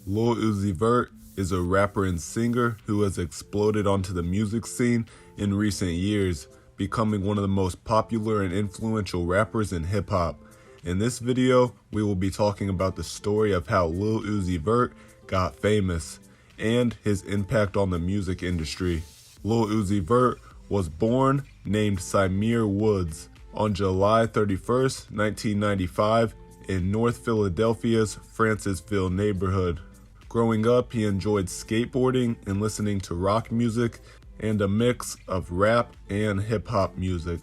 Lil Uzi Vert is a rapper and singer who has exploded onto the music scene in recent years, becoming one of the most popular and influential rappers in hip-hop. In this video, we will be talking about the story of how Lil Uzi Vert got famous and his impact on the music industry. Lil Uzi Vert was born named Samir Woods on July 31st, 1995 in North Philadelphia's Francisville neighborhood. Growing up, he enjoyed skateboarding and listening to rock music and a mix of rap and hip-hop music.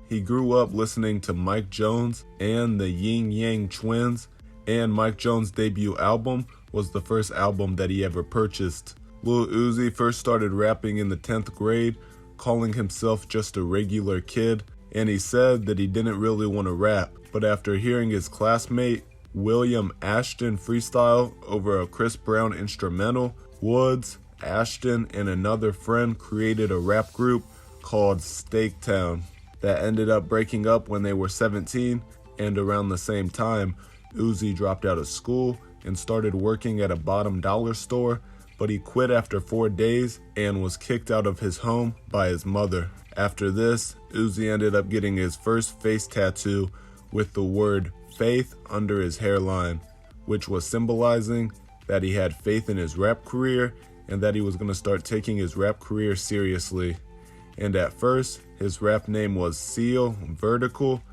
He grew up listening to Mike Jones and the Yin Yang Twins, and Mike Jones' debut album was the first album that he ever purchased. Lil Uzi first started rapping in the 10th grade, calling himself just a regular kid, and he said that he didn't really want to rap, but after hearing his classmate William Ashton freestyle over a Chris Brown instrumental, Woods, Ashton, and another friend created a rap group called Steaktown that ended up breaking up when they were 17, and around the same time, Uzi dropped out of school and started working at a bottom dollar store, but he quit after 4 days and was kicked out of his home by his mother. After this, Uzi ended up getting his first face tattoo with the word faith under his hairline, which was symbolizing that he had faith in his rap career and that he was going to start taking his rap career seriously. And at first, his rap name was Seal Vertical,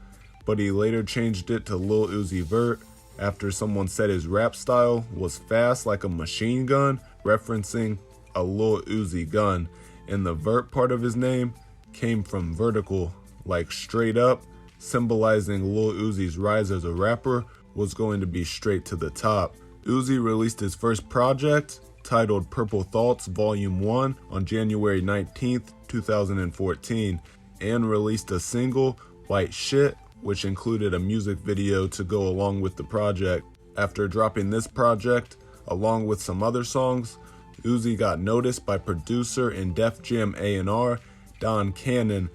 but he later changed it to Lil Uzi Vert after someone said his rap style was fast like a machine gun, referencing a Lil Uzi gun, and the Vert part of his name came from vertical, like straight up, symbolizing Lil Uzi's rise as a rapper was going to be straight to the top. Uzi released his first project, titled Purple Thoughts Volume 1 on January 19th, 2014, and released a single, White Shit, which included a music video to go along with the project. After dropping this project, along with some other songs, Uzi got noticed by producer and Def Jam A&R, Don Cannon.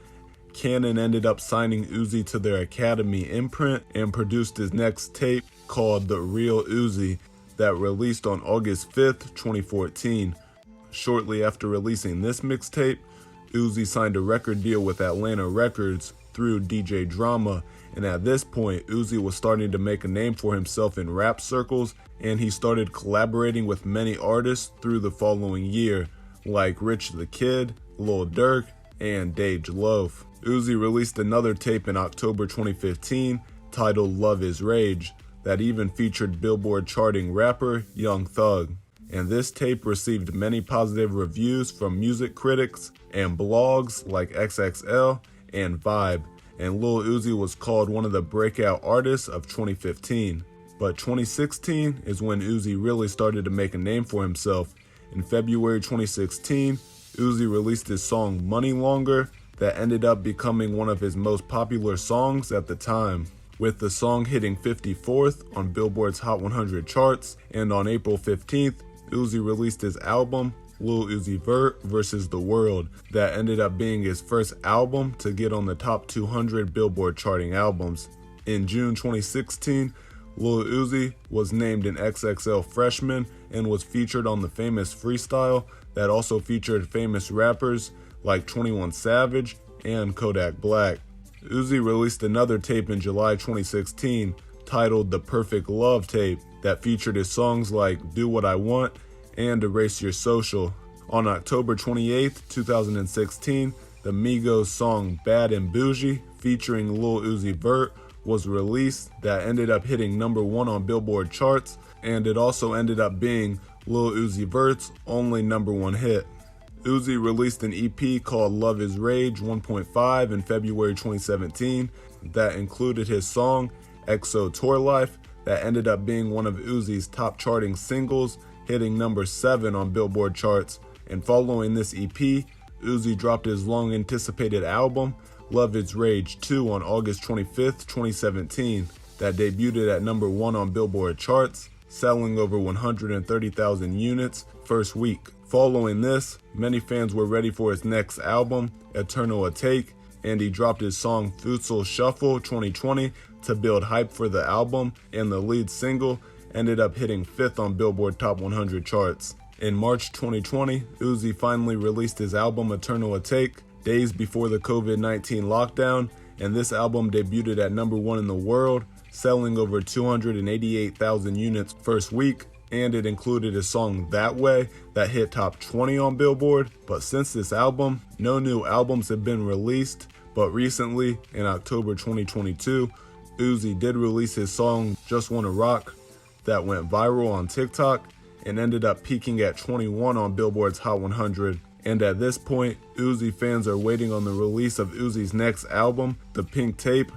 Cannon ended up signing Uzi to their Academy imprint and produced his next tape called The Real Uzi that released on August 5th, 2014. Shortly after releasing this mixtape, Uzi signed a record deal with Atlanta Records through DJ Drama, and at this point, Uzi was starting to make a name for himself in rap circles, and he started collaborating with many artists through the following year, like Rich the Kid, Lil Durk, and Dej Loaf. Uzi released another tape in October 2015 titled Love Is Rage that even featured Billboard charting rapper Young Thug. And this tape received many positive reviews from music critics and blogs like XXL and Vibe, and Lil Uzi was called one of the breakout artists of 2015. But 2016 is when Uzi really started to make a name for himself. In February 2016, Uzi released his song Money Longer that ended up becoming one of his most popular songs at the time, with the song hitting 54th on Billboard's Hot 100 charts. And on April 15th, Uzi released his album Lil Uzi Vert vs. the World that ended up being his first album to get on the top 200 Billboard charting albums. In June 2016, Lil Uzi was named an XXL freshman and was featured on the famous Freestyle that also featured famous rappers like 21 Savage and Kodak Black. Uzi released another tape in July 2016 titled The Perfect Love Tape that featured his songs like Do What I Want and Erase Your Social. On October 28, 2016, the Migos song Bad and Bougie featuring Lil Uzi Vert was released that ended up hitting number 1 on Billboard charts, and it also ended up being Lil Uzi Vert's only number 1 hit. Uzi released an EP called Love Is Rage 1.5 in February 2017 that included his song EXO Tour Life that ended up being one of Uzi's top charting singles, hitting number 7 on Billboard charts. And following this EP, Uzi dropped his long-anticipated album Love Is Rage 2 on August 25th, 2017 that debuted at number 1 on Billboard charts, selling over 130,000 units first week. Following this, many fans were ready for his next album, Eternal Atake, and he dropped his song Futsal Shuffle 2020 to build hype for the album, and the lead single ended up hitting 5th on Billboard Top 100 charts. In March 2020, Uzi finally released his album Eternal Atake, days before the COVID-19 lockdown, and this album debuted at number 1 in the world, selling over 288,000 units first week, and it included a song That Way that hit top 20 on Billboard. But since this album, no new albums have been released, but recently, in October 2022, Uzi did release his song Just Wanna Rock that went viral on TikTok and ended up peaking at 21 on Billboard's Hot 100. And at this point, Uzi fans are waiting on the release of Uzi's next album, The Pink Tape.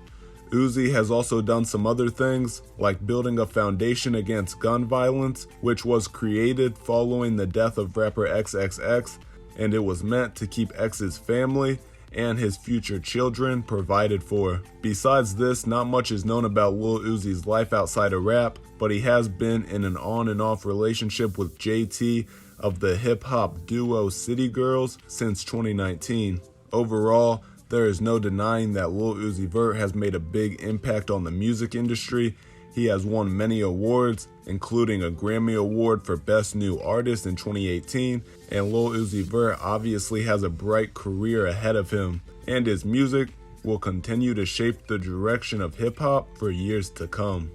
Uzi has also done some other things, like building a foundation against gun violence, which was created following the death of rapper XXX, and it was meant to keep X's family and his future children provided for. Besides this, not much is known about Lil Uzi's life outside of rap, but he has been in an on and off relationship with JT of the hip-hop duo City Girls since 2019. Overall, there is no denying that Lil Uzi Vert has made a big impact on the music industry. He has won many awards, including a Grammy Award for Best New Artist in 2018, and Lil Uzi Vert obviously has a bright career ahead of him, and his music will continue to shape the direction of hip-hop for years to come.